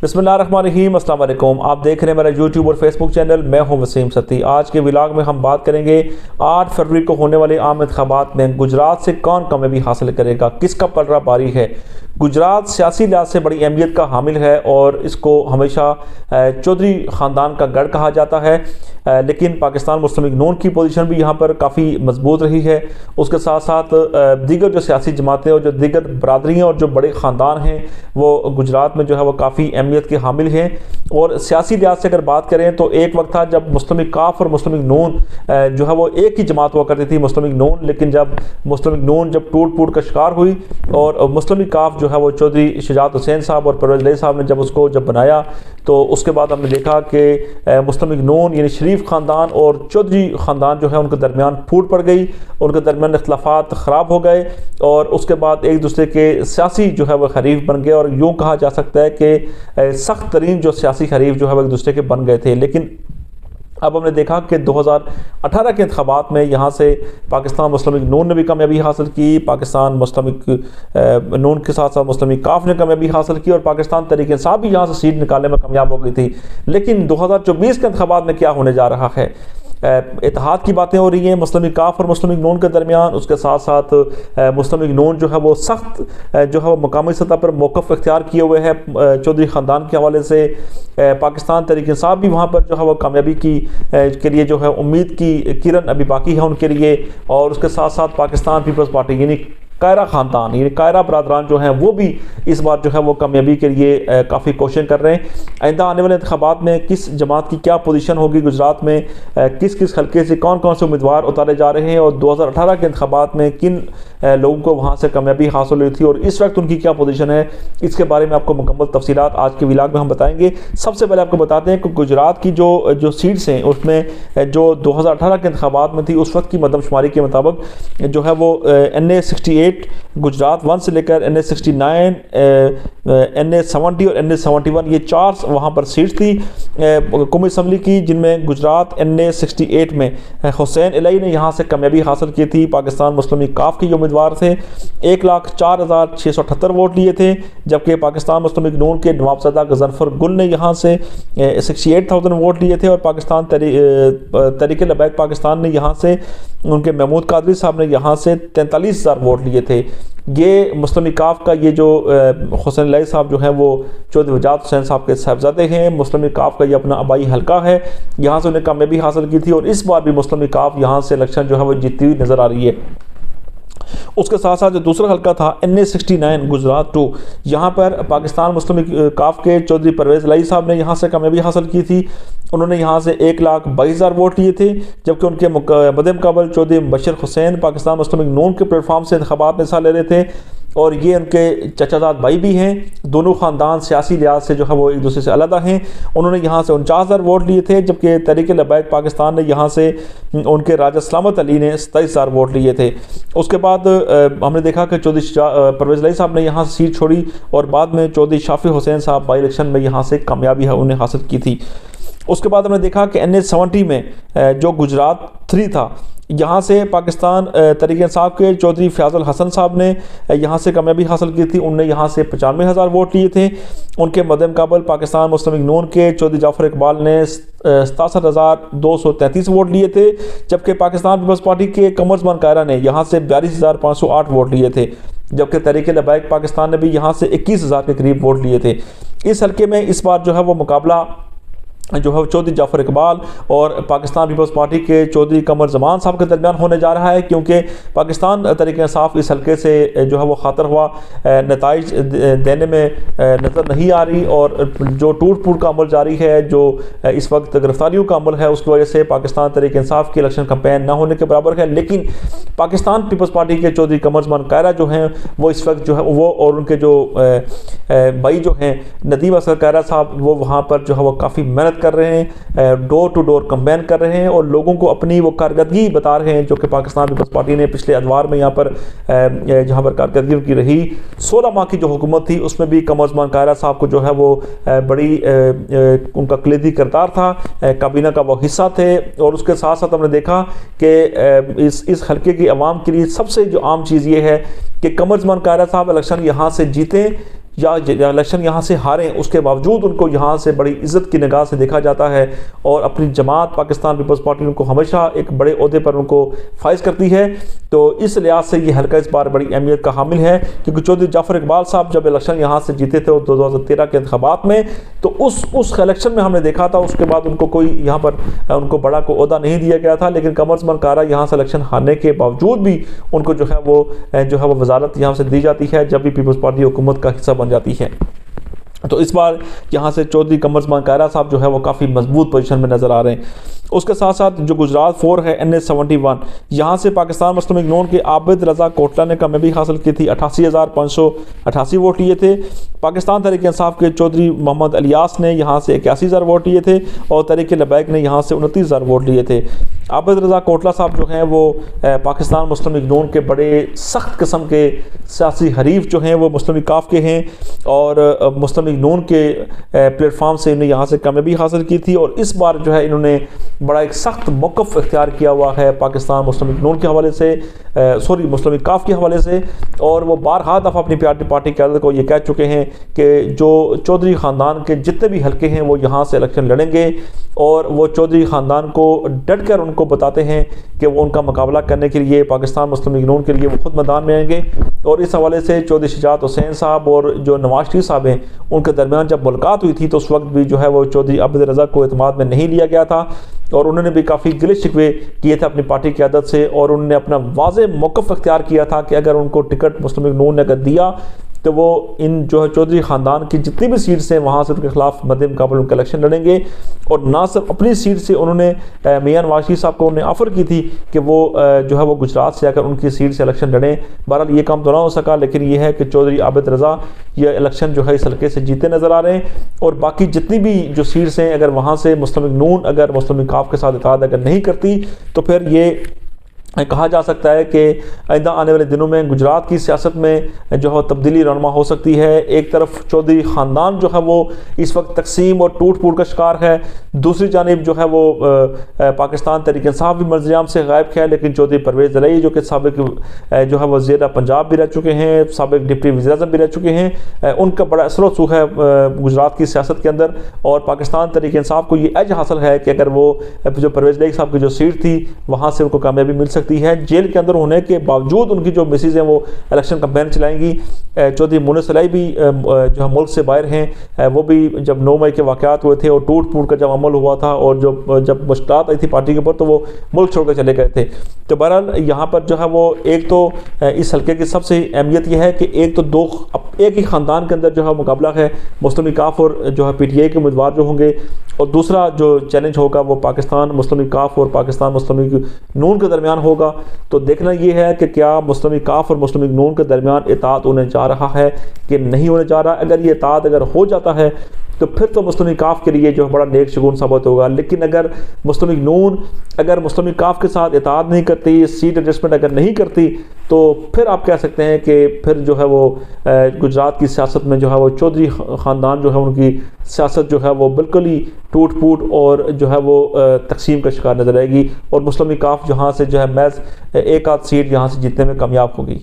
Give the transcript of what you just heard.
بسم اللہ الرحمن الرحیم۔ السلام علیکم، آپ دیکھ رہے ہیں میرا یوٹیوب اور فیس بک چینل، میں ہوں وسیم ستی۔ آج کے ولاگ میں ہم بات کریں گے 8 فروری کو ہونے والے عام انتخابات میں گجرات سے کون کامیابی حاصل کرے گا، کس کا پلڑا باری ہے۔ گجرات سیاسی لحاظ سے بڑی اہمیت کا حامل ہے اور اس کو ہمیشہ چودھری خاندان کا گڑھ کہا جاتا ہے، لیکن پاکستان مسلم لیگ نون کی پوزیشن بھی یہاں پر کافی مضبوط رہی ہے۔ اس کے ساتھ ساتھ دیگر جو سیاسی جماعتیں اور جو دیگر برادریاں اور جو بڑے خاندان ہیں وہ گجرات میں جو ہے وہ کافی اہمیت کے حامل ہیں۔ اور سیاسی لحاظ سے اگر بات کریں تو ایک وقت تھا جب مسلم لیگ کاف اور مسلم لیگ نون جو ہے وہ ایک ہی جماعت ہوا کرتی تھی، مسلم لیگ نون، لیکن جب مسلم لیگ نون جب ٹوٹ پھوٹ کا شکار ہوئی اور مسلم لیگ کاف جو ہے وہ چودھری شجاعت حسین صاحب اور پرویز الہی صاحب نے جب اس کو بنایا تو اس کے بعد ہم نے دیکھا کہ مسلم لیگ نون یعنی شریف خاندان اور چودھری خاندان جو ہے ان کے درمیان پھوٹ پڑ گئی، ان کے درمیان اختلافات خراب ہو گئے اور اس کے بعد ایک دوسرے کے سیاسی جو ہے وہ حریف بن گئے، اور یوں کہا جا سکتا ہے کہ سخت ترین جو سیاسی حریف جو ہے وہ ایک دوسرے کے بن گئے تھے۔ لیکن اب ہم نے دیکھا کہ 2018 کے انتخابات میں یہاں سے پاکستان مسلم لیگ نون نے بھی کامیابی حاصل کی، پاکستان مسلم لیگ نون کے ساتھ ساتھ مسلم لیگ کاف نے کامیابی حاصل کی اور پاکستان تحریک انصاف بھی یہاں سے سیٹ نکالنے میں کامیاب ہو گئی تھی۔ لیکن 2024 کے انتخابات میں کیا ہونے جا رہا ہے؟ اتحاد کی باتیں ہو رہی ہیں مسلم لیگ کاف اور مسلم لیگ نون کے درمیان۔ اس کے ساتھ ساتھ مسلم لیگ نون جو ہے وہ سخت جو ہے وہ مقامی سطح پر موقف اختیار کیے ہوئے ہے چودھری خاندان کے حوالے سے۔ پاکستان تحریک انصاف بھی وہاں پر جو ہے وہ کامیابی کے لیے جو ہے امید کی کرن ابھی باقی ہے ان کے لیے، اور اس کے ساتھ ساتھ پاکستان پیپلز پارٹی یعنی قائرہ خاندان یعنی قائرہ برادران جو ہیں وہ بھی اس بار جو ہے وہ کامیابی کے لیے کافی کوششیں کر رہے ہیں۔ آئندہ آنے والے انتخابات میں کس جماعت کی کیا پوزیشن ہوگی گجرات میں، کس کس حلقے سے کون کون سے امیدوار اتارے جا رہے ہیں اور 2018 کے انتخابات میں کن لوگوں کو وہاں سے کامیابی حاصل ہوئی تھی اور اس وقت ان کی کیا پوزیشن ہے، اس کے بارے میں آپ کو مکمل تفصیلات آج کے ولاگ میں ہم بتائیں گے۔ سب سے پہلے آپ کو بتاتے ہیں کہ گجرات کی جو سیٹس ہیں اس میں جو 2018 کے انتخابات میں تھی اس وقت کی مردم شماری کے مطابق جو ہے وہ NA68 گجرات 1 سے لے کر NA69 NA70 اور NA71 یہ 4 وہاں پر سیٹس تھی قومی اسمبلی کی، جن میں گجرات NA68 میں حسین الہی نے یہاں سے کامیابی حاصل کی تھی۔ پاکستان مسلم لیگ کاف کے جو امیدوار تھے 1,04,678 ووٹ لیے تھے، جبکہ پاکستان مسلم لیگ نون کے نوابزادہ غضنفر گل نے یہاں سے 68,000 ووٹ لیے تھے، اور پاکستان تحریک لبیک پاکستان نے یہاں سے ان کے محمود قادری صاحب نے یہاں سے 43,000 ووٹ لیے تھے۔ یہ مسلم لیگ کاف کا یہ جو حسین الہی صاحب جو ہیں وہ چودھری شجاعت حسین صاحب کے صاحبزادے ہیں، مسلم لیگ کاف کا یہ اپنا آبائی حلقہ ہے، یہاں سے انہیں کامیابی حاصل کی تھی اور اس بار بھی مسلم لیگ کاف یہاں سے الیکشن جو ہے وہ جیتتی ہوئی نظر آ رہی ہے۔ اس کے ساتھ ساتھ جو دوسرا حلقہ تھا NA69 گجرات 2، یہاں پر پاکستان مسلم لیگ کاف کے چودھری پرویز الہی صاحب نے یہاں سے کامیابی حاصل کی تھی، انہوں نے یہاں سے 1,22,000 ووٹ لیے تھے، جبکہ ان کے مد مقابل چودھری مبشر حسین پاکستان مسلم لیگ نون کے پلیٹ فارم سے انتخابات میں حصہ لے رہے تھے، اور یہ ان کے چچا زاد بھائی بھی ہیں، دونوں خاندان سیاسی لحاظ سے جو ہے وہ ایک دوسرے سے علیحدہ ہیں۔ انہوں نے یہاں سے 49,000 ووٹ لیے تھے، جبکہ تحریک لبیک پاکستان نے یہاں سے ان کے راجہ سلامت علی نے 27,000 ووٹ لیے تھے۔ اس کے بعد ہم نے دیکھا کہ چودھری پرویز الہی صاحب نے یہاں سے سیٹ چھوڑی اور بعد میں چودھری شافی حسین صاحب بائی الیکشن میں یہاں سے کامیابی انہیں حاصل کی تھی۔ اس کے بعد ہم نے دیکھا کہ NA70 میں جو گجرات 3 تھا، یہاں سے پاکستان تحریک انصاف کے چودھری فیاض الحسن صاحب نے یہاں سے کامیابی حاصل کی تھی، انہوں نے یہاں سے 95,000 ووٹ لیے تھے۔ ان کے مد مقابل پاکستان مسلم لیگ نون کے چودھری جعفر اقبال نے 67,233 ووٹ لیے تھے، جبکہ پاکستان پیپلز پارٹی کے قمر زمان قائرہ نے یہاں سے 42,508 ووٹ لیے تھے، جبکہ تحریک لبیک پاکستان نے بھی یہاں سے 21,000 کے قریب ووٹ لیے تھے۔ اس حلقے میں اس بار جو ہے وہ مقابلہ جو ہے چودھری جعفر اقبال اور پاکستان پیپلز پارٹی کے چودھری قمر زمان صاحب کے درمیان ہونے جا رہا ہے، کیونکہ پاکستان تحریک انصاف اس حلقے سے جو ہے وہ خاطر ہوا نتائج دینے میں نظر نہیں آ رہی، اور جو ٹوٹ پھوٹ کا عمل جاری ہے، جو اس وقت گرفتاریوں کا عمل ہے، اس کی وجہ سے پاکستان تحریک انصاف کی الیکشن کمپین نہ ہونے کے برابر ہے۔ لیکن پاکستان پیپلز پارٹی کے چودھری قمر زمان قائرہ جو ہیں وہ اس وقت جو ہے وہ اور ان کے جو بھائی جو ہیں ندیم اصغر قائرہ صاحب وہ وہاں پر جو ہے وہ کافی محنت کر رہے ہیں، ڈور ٹو ڈور کمپین کر رہے ہیں اور لوگوں کو اپنی وہ کارکردگی بتا رہے ہیں، جو کہ پاکستان پیپلز پارٹی نے پچھلے ادوار میں یہاں پر جہاں پر کارکردگی کی رہی 16 ماہ کی جو حکومت تھی اس میں بھی قمر زمان قائرہ صاحب کو جو ہے وہ بڑی ان کا کلیدی کردار تھا، کابینہ کا وہ حصہ تھے۔ اور اس کے ساتھ ساتھ ہم نے دیکھا کہ اس حلقے کی عوام کے لیے سب سے جو عام چیز یہ ہے کہ قمر زمان کائرہ صاحب الیکشن یہاں سے جیتیں یا الیکشن یہاں سے ہاریں، اس کے باوجود ان کو یہاں سے بڑی عزت کی نگاہ سے دیکھا جاتا ہے، اور اپنی جماعت پاکستان پیپلز پارٹی ان کو ہمیشہ ایک بڑے عہدے پر ان کو فائز کرتی ہے۔ تو اس لحاظ سے یہ حلقہ اس بار بڑی اہمیت کا حامل ہے، کیونکہ چودھری جعفر اقبال صاحب جب الیکشن یہاں سے جیتے تھے 2013 کے انتخابات میں، تو اس الیکشن میں ہم نے دیکھا تھا اس کے بعد ان کو کوئی یہاں پر ان کو بڑا کوئی عہدہ نہیں دیا گیا تھا، لیکن قمر زمان کائرہ یہاں سے الیکشن ہارنے کے باوجود بھی ان کو جو ہے وہ وزارت یہاں سے دی جاتی ہے جب بھی پیپلز پارٹی حکومت کا حصہ بن جاتی ہے۔ تو اس بار یہاں سے چودھری قمر زمان کائرہ صاحب جو ہے وہ کافی مضبوط پوزیشن میں نظر آ رہے ہیں۔ اس کے ساتھ ساتھ جو گجرات 4 ہے NH71، یہاں سے پاکستان مسلم لیگ نون کے عابد رضا کوٹلہ نے کامیابی حاصل کی تھی، 88,588 ووٹ لیے تھے۔ پاکستان تحریک انصاف کے چودھری محمد الیاس نے یہاں سے 81,000 ووٹ لیے تھے، اور تحریک لبیک نے یہاں سے 29,000 ووٹ لیے تھے۔ عابد رضا کوٹلہ صاحب جو ہیں وہ پاکستان مسلم لیگ نون کے بڑے سخت قسم کے سیاسی حریف جو ہیں وہ مسلم لیگ کاف کے ہیں، اور مسلم لیگ نون کے پلیٹ فارم سے انہوں نے یہاں سے کامیابی حاصل کی تھی، اور اس بار جو ہے انہوں نے بڑا ایک سخت موقف اختیار کیا ہوا ہے پاکستان مسلم لیگ نون کے حوالے سے، مسلم لیگ کاف کے حوالے سے، اور وہ بارہا دفعہ اپنی پارٹی قیادت کو یہ کہہ چکے ہیں کہ جو چودھری خاندان کے جتنے بھی حلقے ہیں وہ یہاں سے الیکشن لڑیں گے، اور وہ چودھری خاندان کو ڈٹ کر ان کو بتاتے ہیں کہ وہ ان کا مقابلہ کرنے کے لیے پاکستان مسلم لیگ نون کے لیے وہ خود میدان میں آئیں گے۔ اور اس حوالے سے چودھری شجاعت حسین صاحب اور جو نواز شریف صاحب ہیں ان کے درمیان جب ملاقات ہوئی تھی تو اس وقت بھی جو ہے وہ چودھری عابد رضا کو اعتماد میں نہیں لیا گیا تھا، اور انہوں نے بھی کافی گلے شکوے کیے تھے اپنی پارٹی قیادت سے، اور انہوں نے اپنا واضح موقف اختیار کیا تھا کہ اگر ان کو ٹکٹ مسلم لیگ نون نے اگر دیا تو وہ ان جو ہے چودھری خاندان کی جتنی بھی سیٹس ہیں وہاں سے ان کے خلاف مد مقابل ان کے الیکشن لڑیں گے، اور نہ صرف اپنی سیٹ سے انہوں نے میاں نواز شریف صاحب کو انہوں نے آفر کی تھی کہ وہ جو ہے وہ گجرات سے آ کر ان کی سیٹ سے الیکشن لڑیں۔ بہرحال یہ کام تو نہ ہو سکا، لیکن یہ ہے کہ چودھری عابد رضا یہ الیکشن جو ہے اس حلقے سے جیتے نظر آ رہے ہیں، اور باقی جتنی بھی جو سیٹس ہیں اگر وہاں سے مسلم لیگ نون اگر مسلم لیگ کاف کے ساتھ اتحاد اگر نہیں کرتی تو پھر یہ کہا جا سکتا ہے کہ آئندہ آنے والے دنوں میں گجرات کی سیاست میں جو ہے تبدیلی رونما ہو سکتی ہے۔ ایک طرف چودھری خاندان جو ہے وہ اس وقت تقسیم اور ٹوٹ پھوٹ کا شکار ہے، دوسری جانب جو ہے وہ پاکستان تحریک انصاف بھی منظر سے غائب ہے، لیکن چودھری پرویز الہی جو کہ سابق جو ہے وزیر پنجاب بھی رہ چکے ہیں، سابق ڈپٹی وزیر اعظم بھی رہ چکے ہیں، ان کا بڑا اثر و رسوخ ہے گجرات کی سیاست کے اندر، اور پاکستان تحریک انصاف کو یہ ایج حاصل ہے کہ اگر وہ جو پرویز الہی صاحب کی جو سیٹ تھی وہاں سے ان کو کامیابی مل سکتی ہے۔ جیل کے اندر ہونے کے باوجود ان کی جو مسز ہیں وہ الیکشن کمپین چلائیں گی۔ چودھری مونس الہی بھی جو ہے ملک سے باہر ہیں، وہ بھی جب 9 مئی کے واقعات ہوئے تھے اور ٹوٹ پھوٹ کا جب عمل ہوا تھا اور جب مشکلات آئی تھی پارٹی کے اوپر تو وہ ملک چھوڑ کر چلے گئے تھے۔ تو بہرحال یہاں پر جو ہے وہ ایک تو اس حلقے کی سب سے اہمیت یہ ہے کہ ایک تو ایک ہی خاندان کے اندر جو ہے مقابلہ ہے مسلم لیگ کاف اور جو ہے PTI کے امیدوار جو ہوں گے، اور دوسرا جو چیلنج ہوگا وہ پاکستان مسلم لیگ کاف اور پاکستان مسلم لیگ نون کے درمیان ہوگا۔ تو دیکھنا یہ ہے کہ کیا مسلم لیگ کاف اور مسلم لیگ نون کے درمیان اتحاد ہونے جا رہا ہے کہ نہیں ہونے جا رہا۔ اگر یہ اتحاد اگر ہو جاتا ہے تو پھر تو مسلم لیگ کاف کے لیے جو بڑا نیک شگون ثابت ہوگا، لیکن اگر مسلم لیگ نون اگر مسلم لیگ کاف کے ساتھ اتحاد نہیں کرتی، سیٹ ایڈجسٹمنٹ اگر نہیں کرتی، تو پھر آپ کہہ سکتے ہیں کہ پھر جو ہے وہ گجرات کی سیاست میں جو ہے وہ چودھری خاندان جو ہے ان کی سیاست جو ہے وہ بالکل ہی ٹوٹ پھوٹ اور جو ہے وہ تقسیم کا شکار نظر آئے گی، اور مسلم لیگ کاف جہاں سے جو ہے محض ایک آدھ سیٹ یہاں سے جیتنے میں کامیاب ہوگی۔